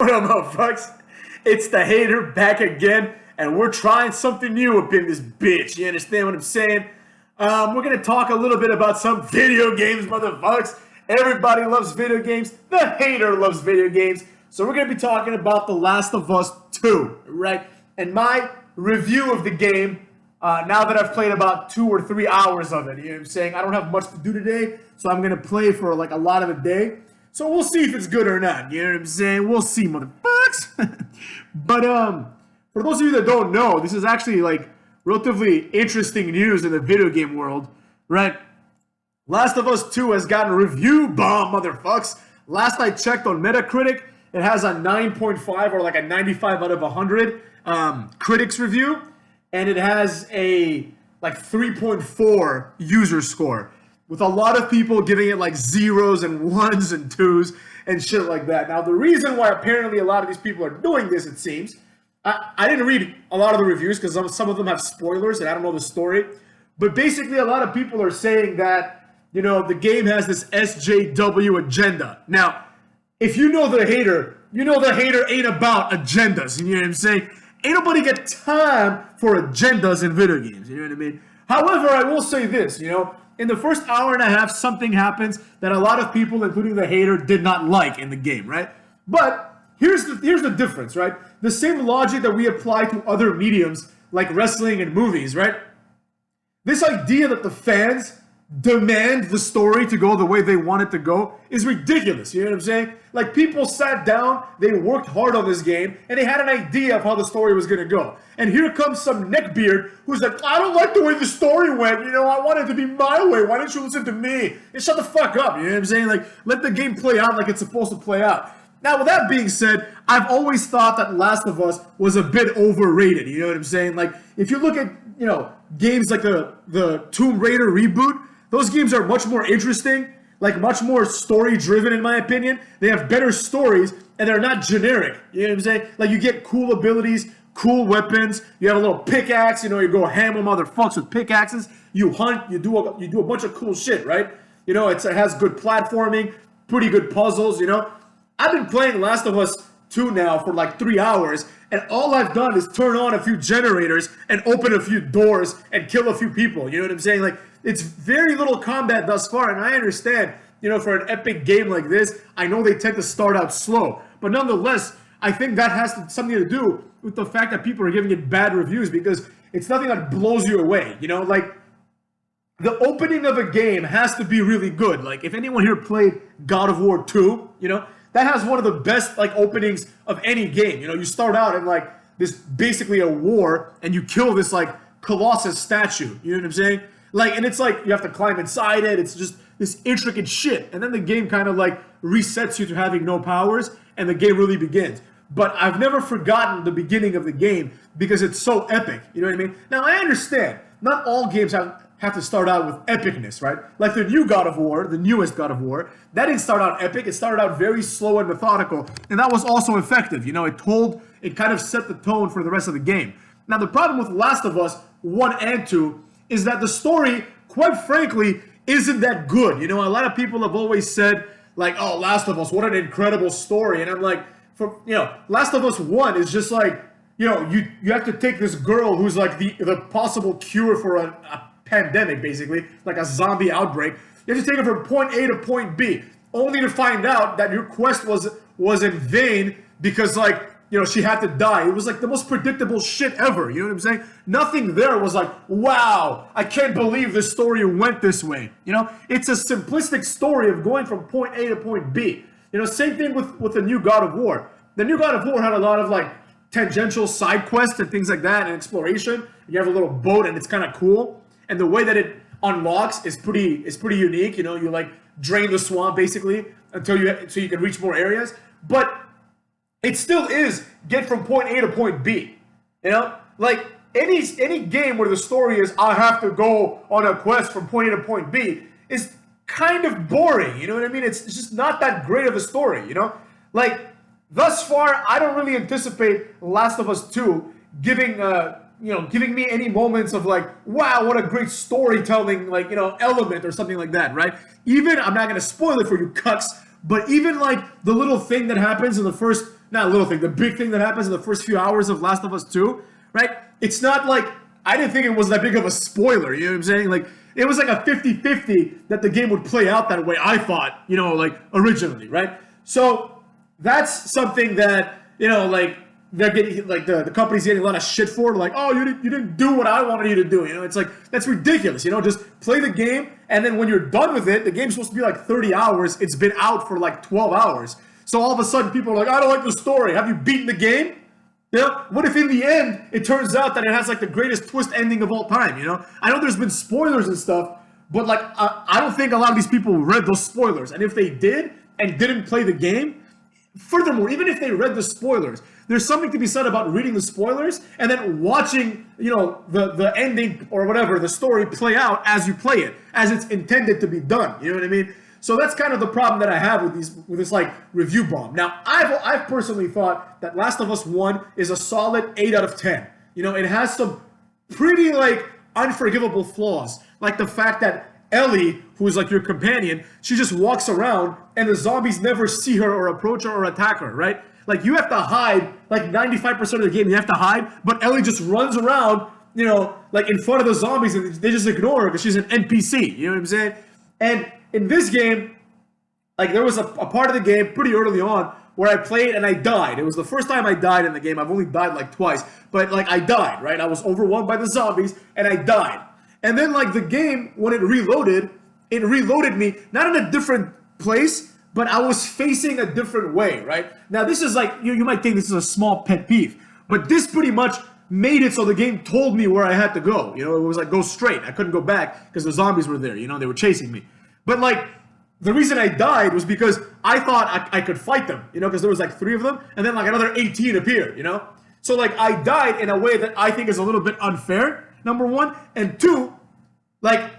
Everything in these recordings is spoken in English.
What up, motherfuckers? It's the hater back again, and we're trying something new up in this bitch. You understand what I'm saying? We're gonna talk a little bit about some video games, motherfuckers. Everybody loves video games. The hater loves video games. So we're gonna be talking about The Last of Us 2, right? And my review of the game, now that I've played about 2 or 3 hours of it. You know what I'm saying? I don't have much to do today, so I'm gonna play for like a lot of the day. So we'll see if it's good or not. You know what I'm saying? We'll see, motherfuckers. But for those of you that don't know, this is actually like relatively interesting news in the video game world, right? Last of Us 2 has gotten a review bomb, motherfuckers. Last I checked on Metacritic, it has a 9.5 or like a 95 out of 100 critics review, and it has a like 3.4 user score, with a lot of people giving it like zeros and ones and twos and shit like that. Now, the reason why apparently a lot of these people are doing this, it seems, I didn't read a lot of the reviews because some of them have spoilers and I don't know the story, but basically a lot of people are saying that, you know, the game has this SJW agenda. Now, if you know the hater, you know the hater ain't about agendas, you know what I'm saying? Ain't nobody got time for agendas in video games, you know what I mean? However, I will say this, you know, in the first hour and a half, something happens that a lot of people, including the hater, did not like in the game, right? But here's the difference, right? The same logic that we apply to other mediums like wrestling and movies, right? This idea that the fans demand the story to go the way they want it to go is ridiculous, you know what I'm saying? Like, people sat down, they worked hard on this game, and they had an idea of how the story was going to go. And here comes some neckbeard who's like, I don't like the way the story went, you know, I want it to be my way, why didn't you listen to me? And shut the fuck up, you know what I'm saying? Like, let the game play out like it's supposed to play out. Now, with that being said, I've always thought that Last of Us was a bit overrated, you know what I'm saying? Like, if you look at, you know, games like the Tomb Raider reboot, those games are much more interesting, like much more story-driven in my opinion. They have better stories, and they're not generic, you know what I'm saying? Like, you get cool abilities, cool weapons, you have a little pickaxe, you know, you go ham on motherfucks with pickaxes, you hunt, you do a bunch of cool shit, right? You know, it has good platforming, pretty good puzzles, you know? I've been playing Last of Us 2 now for like 3 hours, and all I've done is turn on a few generators and open a few doors and kill a few people, you know what I'm saying? Like, it's very little combat thus far, and I understand, you know, for an epic game like this, I know they tend to start out slow, but nonetheless, I think that has something to do with the fact that people are giving it bad reviews, because it's nothing that blows you away, you know? Like, the opening of a game has to be really good. Like, if anyone here played God of War 2, you know, that has one of the best, like, openings of any game. You know, you start out in, like, this basically a war, and you kill this, like, Colossus statue, you know what I'm saying? Like, and it's like, you have to climb inside it, it's just this intricate shit, and then the game kind of, like, resets you to having no powers, and the game really begins. But I've never forgotten the beginning of the game, because it's so epic, you know what I mean? Now, I understand, not all games have to start out with epicness, right? Like the new God of War, the newest God of War, that didn't start out epic, it started out very slow and methodical, and that was also effective, you know? It kind of set the tone for the rest of the game. Now, the problem with Last of Us 1 and 2 is that the story, quite frankly, isn't that good. You know, a lot of people have always said, like, oh, Last of Us, what an incredible story. And I'm like, Last of Us 1 is just like, you know, you have to take this girl who's like the possible cure for a pandemic, basically, like a zombie outbreak. You have to take her from point A to point B, only to find out that your quest was in vain because, like, you know, she had to die. It was like the most predictable shit ever. You know what I'm saying? Nothing there was like, wow, I can't believe this story went this way. You know, it's a simplistic story of going from point A to point B. You know, same thing with the new God of War. The new God of War had a lot of like tangential side quests and things like that, and exploration. You have a little boat, and it's kind of cool. And the way that it unlocks is pretty unique. You know, you like drain the swamp basically so you can reach more areas. But it still is get from point A to point B. You know, like any game where the story is I have to go on a quest from point A to point B is kind of boring. You know what I mean? It's just not that great of a story. You know, like thus far, I don't really anticipate Last of Us 2 giving me any moments of like, wow, what a great storytelling, like, you know, element or something like that, right? Even, I'm not going to spoil it for you cucks, But even like the little thing that happens in the first, not little thing, the big thing that happens in the first few hours of Last of Us 2, right? It's not like, I didn't think it was that big of a spoiler, you know what I'm saying? Like, it was like a 50-50 that the game would play out that way, I thought, you know, like originally, right? So that's something that, you know, like they're getting, like the company's getting a lot of shit for, like, oh, you didn't do what I wanted you to do, you know? It's like, that's ridiculous, you know? Just play the game, and then when you're done with it, the game's supposed to be like 30 hours, it's been out for like 12 hours. So all of a sudden people are like, I don't like the story. Have you beaten the game? You know, what if in the end it turns out that it has like the greatest twist ending of all time? You know, I know there's been spoilers and stuff, but like I don't think a lot of these people read those spoilers. And if they did and didn't play the game, furthermore, even if they read the spoilers, there's something to be said about reading the spoilers and then watching, you know, the ending or whatever, the story play out as you play it, as it's intended to be done. You know what I mean? So that's kind of the problem that I have with this like review bomb. Now, I've personally thought that Last of Us 1 is a solid 8 out of 10. You know, it has some pretty like unforgivable flaws, like the fact that Ellie, who is like your companion, she just walks around and the zombies never see her or approach her or attack her, right? Like you have to hide, like 95% of the game you have to hide, but Ellie just runs around, you know, like in front of the zombies and they just ignore her because she's an NPC, you know what I'm saying? And in this game, like there was a part of the game pretty early on where I played and I died. It was the first time I died in the game. I've only died like twice, but like I died, right? I was overwhelmed by the zombies and I died. And then like the game, when it reloaded me, not in a different place, but I was facing a different way, right? Now this is like, you might think this is a small pet peeve, but this pretty much made it so the game told me where I had to go. You know, it was like go straight. I couldn't go back because the zombies were there, you know, they were chasing me. But like, the reason I died was because I thought I could fight them, you know, because there was like 3 of them, and then like another 18 appeared, you know? So like I died in a way that I think is a little bit unfair, number one. And 2, like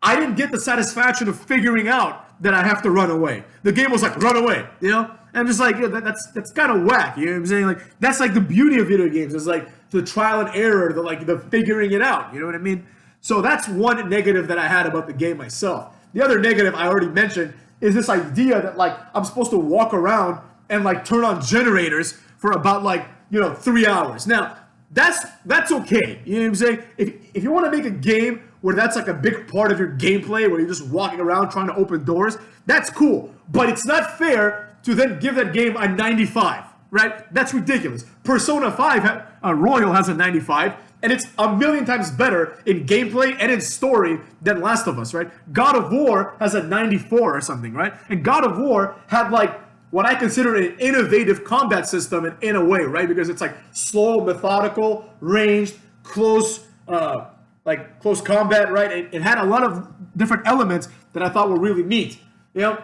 I didn't get the satisfaction of figuring out that I have to run away. The game was like, run away, you know? And I'm just like, yeah, that's kind of whack, you know what I'm saying? Like, that's like the beauty of video games, is like the trial and error, the figuring it out, you know what I mean? So that's one negative that I had about the game myself. The other negative I already mentioned is this idea that like I'm supposed to walk around and like turn on generators for about like, you know, 3 hours. Now, that's okay. You know what I'm saying? If you want to make a game where that's like a big part of your gameplay, where you're just walking around trying to open doors, that's cool. But it's not fair to then give that game a 95, right? That's ridiculous. Persona 5 Royal has a 95. And it's a million times better in gameplay and in story than Last of Us, right? God of War has a 94 or something, right? And God of War had like what I consider an innovative combat system in a way, right? Because it's like slow, methodical, ranged, close combat, right? It had a lot of different elements that I thought were really neat, you know?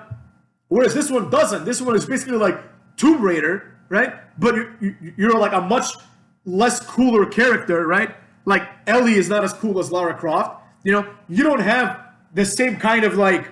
Whereas this one doesn't. This one is basically like Tomb Raider, right? But you're like a much less cooler character, right? Like Ellie is not as cool as Lara Croft. You know, you don't have the same kind of like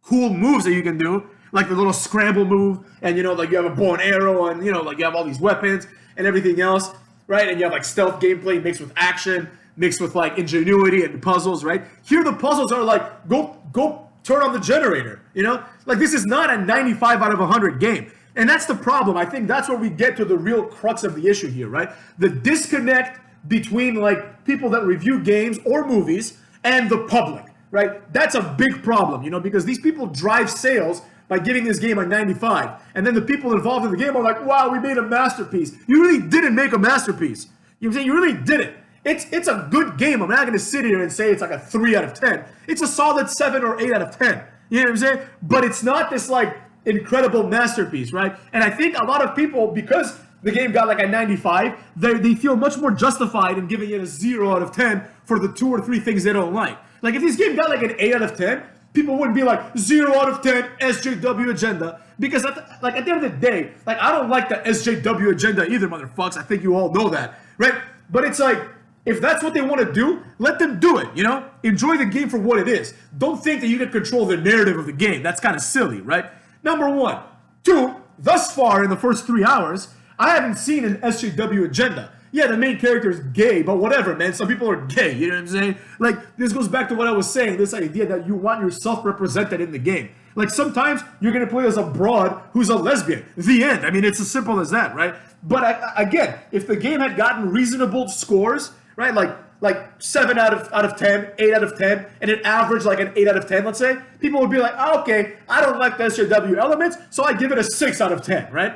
cool moves that you can do, like the little scramble move, and you know, like you have a bow and arrow, and you know, like you have all these weapons and everything else, right? And you have like stealth gameplay mixed with action, mixed with like ingenuity and puzzles, right? Here the puzzles are like go turn on the generator, you know? Like this is not a 95 out of 100 game. And that's the problem. I think that's where we get to the real crux of the issue here, right? The disconnect between like people that review games or movies and the public, right? That's a big problem, you know, because these people drive sales by giving this game a 95. And then the people involved in the game are like, wow, we made a masterpiece. You really didn't make a masterpiece. You know what I'm saying? You really didn't. It's a good game. I'm not going to sit here and say it's like a 3 out of 10. It's a solid 7 or 8 out of 10. You know what I'm saying? But it's not this like incredible masterpiece, right? And I think a lot of people, because the game got like a 95, they feel much more justified in giving it a 0 out of 10 for the 2 or 3 things they don't like. Like if this game got like an 8 out of 10, people wouldn't be like 0 out of 10 SJW agenda, because at the end of the day, like I don't like the SJW agenda either, motherfuckers. I think you all know that, right? But it's like, if that's what they want to do, let them do it, you know? Enjoy the game for what it is. Don't think that you can control the narrative of the game. That's kind of silly, right? Number 1. 2, thus far in the first 3 hours, I haven't seen an SJW agenda. Yeah, the main character is gay, but whatever, man. Some people are gay, you know what I'm saying? Like, this goes back to what I was saying, this idea that you want yourself represented in the game. Like sometimes you're gonna play as a broad who's a lesbian. The end. I mean, it's as simple as that, right? But again, if the game had gotten reasonable scores, right, like 7 out of 10, 8 out of 10, and it averaged like an 8 out of 10, let's say, people would be like, oh, okay, I don't like the SJW elements, so I give it a 6 out of 10, right?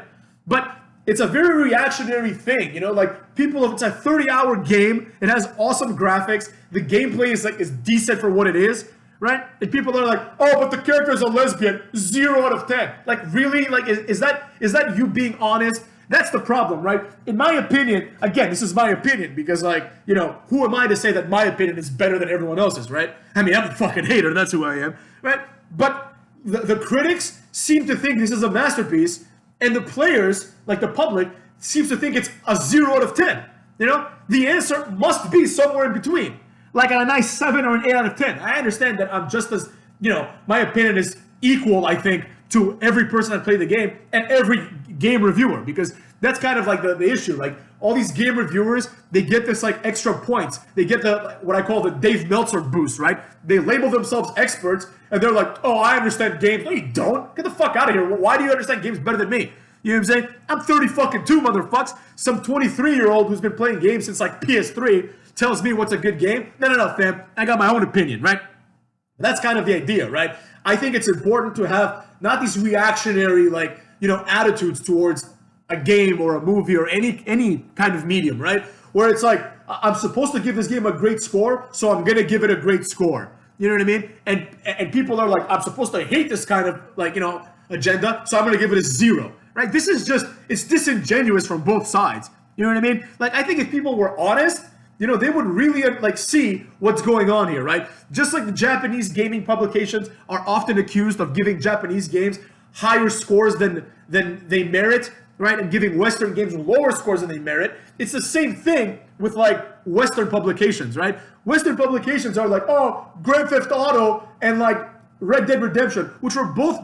But it's a very reactionary thing, you know, like people, it's a 30-hour game, it has awesome graphics, the gameplay is decent for what it is, right? And people are like, oh, but the character is a lesbian, 0 out of 10. Like, really? Like, is that you being honest? That's the problem, right? In my opinion, again, this is my opinion because, like, you know, who am I to say that my opinion is better than everyone else's, right? I mean, I'm a fucking hater, that's who I am, right? But the critics seem to think this is a masterpiece, and the players, like the public, seems to think it's a 0 out of 10, you know? The answer must be somewhere in between, like a nice 7 or an 8 out of 10. I understand that I'm just as, you know, my opinion is equal, I think, to every person that played the game and every game reviewer, because that's kind of like the issue. Like all these game reviewers, they get this like extra points. They get the what I call the Dave Meltzer boost, right? They label themselves experts and they're like, oh, I understand games. No, you don't. Get the fuck out of here. Why do you understand games better than me? You know what I'm saying? I'm 30 fucking 2, motherfucks. Some 23-year-old who's been playing games since like PS3 tells me what's a good game. No, fam. I got my own opinion, right? That's kind of the idea, right? I think it's important to have not these reactionary, like, you know, attitudes towards a game or a movie or any kind of medium, right? Where it's like, I'm supposed to give this game a great score, so I'm going to give it a great score. You know what I mean? And people are like, I'm supposed to hate this kind of, like, you know, agenda, so I'm going to give it a 0, right? This is just, it's disingenuous from both sides. You know what I mean? Like, I think if people were honest, you know, they would really like see what's going on here, right? Just like the Japanese gaming publications are often accused of giving Japanese games higher scores than they merit, right? And giving Western games lower scores than they merit. It's the same thing with like Western publications, right? Western publications are like, oh, Grand Theft Auto and like Red Dead Redemption, which were both,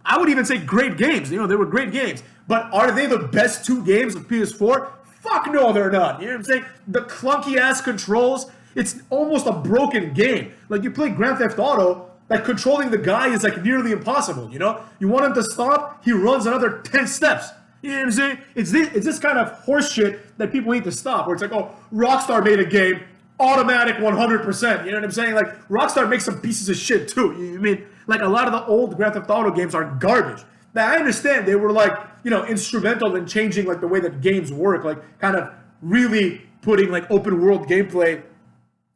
I would even say, great games. You know, they were great games. But are they the best 2 games of PS4? Fuck no, they're not. You know what I'm saying? The clunky ass controls, it's almost a broken game. Like you play Grand Theft Auto, like controlling the guy is like nearly impossible, you know? You want him to stop, he runs another 10 steps. You know what I'm saying? It's this kind of horse shit that people need to stop, where it's like, oh, Rockstar made a game, automatic 100%. You know what I'm saying? Like Rockstar makes some pieces of shit too. You know what I mean? Like a lot of the old Grand Theft Auto games are garbage. Now, I understand they were like, you know, instrumental in changing like the way that games work, like kind of really putting like open world gameplay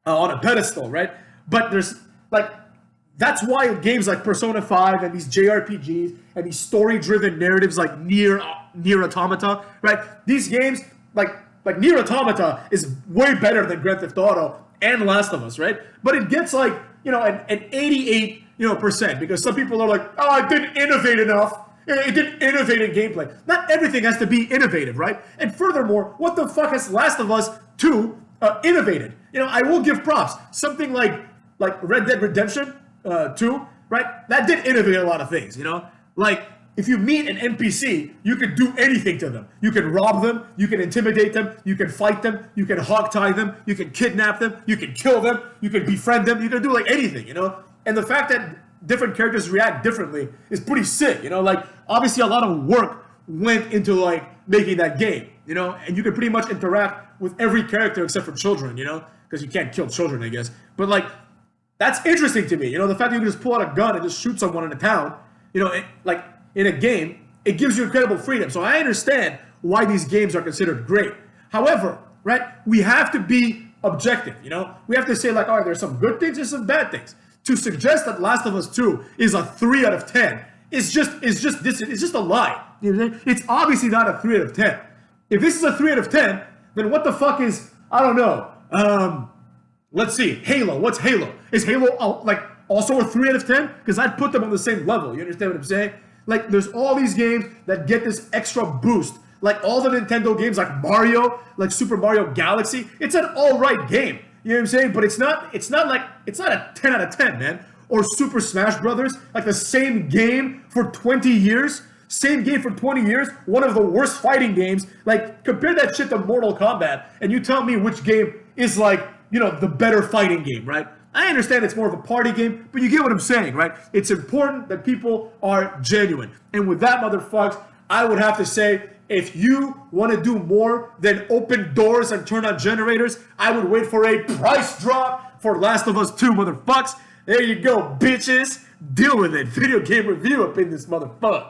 on a pedestal, right? But there's like, that's why games like Persona 5 and these JRPGs and these story-driven narratives like Nier Automata, right? These games, like Nier Automata is way better than Grand Theft Auto and Last of Us, right? But it gets like, you know, an 88, you know, percent, because some people are like, oh, it didn't innovate enough. It didn't innovate in gameplay. Not everything has to be innovative, right? And furthermore, what the fuck has Last of Us 2 innovated? You know, I will give props. Something like Red Dead Redemption 2, right? That did innovate a lot of things, you know? Like, if you meet an NPC, you can do anything to them. You can rob them, you can intimidate them, you can fight them, you can hogtie them, you can kidnap them, you can kill them, you can befriend them, you can do like anything, you know? And the fact that different characters react differently is pretty sick, you know? Like, obviously a lot of work went into like making that game, you know? And you can pretty much interact with every character except for children, you know? Because you can't kill children, I guess. But like, that's interesting to me, you know? The fact that you can just pull out a gun and just shoot someone in a town, you know, like in a game, it gives you incredible freedom. So I understand why these games are considered great. However, right, we have to be objective, you know? We have to say like, all right, there's some good things, there's some bad things. To suggest that Last of Us 2 is a 3 out of 10 is just a lie. You know what I'm saying? It's obviously not a 3 out of 10. If this is a 3 out of 10, then what the fuck is, I don't know. Let's see, Halo. What's Halo? Is Halo like also a 3 out of 10? Because I'd put them on the same level. You understand what I'm saying? Like, there's all these games that get this extra boost. Like all the Nintendo games, like Mario, like Super Mario Galaxy. It's an all right game. You know what I'm saying? But it's not a 10 out of 10, man. Or Super Smash Brothers, like the same game for 20 years. Same game for 20 years, one of the worst fighting games. Like, compare that shit to Mortal Kombat, and you tell me which game is like, you know, the better fighting game, right? I understand it's more of a party game, but you get what I'm saying, right? It's important that people are genuine. And with that, motherfuckers, I would have to say, if you want to do more than open doors and turn on generators, I would wait for a price drop for Last of Us 2, motherfuckers. There you go, bitches. Deal with it. Video game review up in this motherfucker.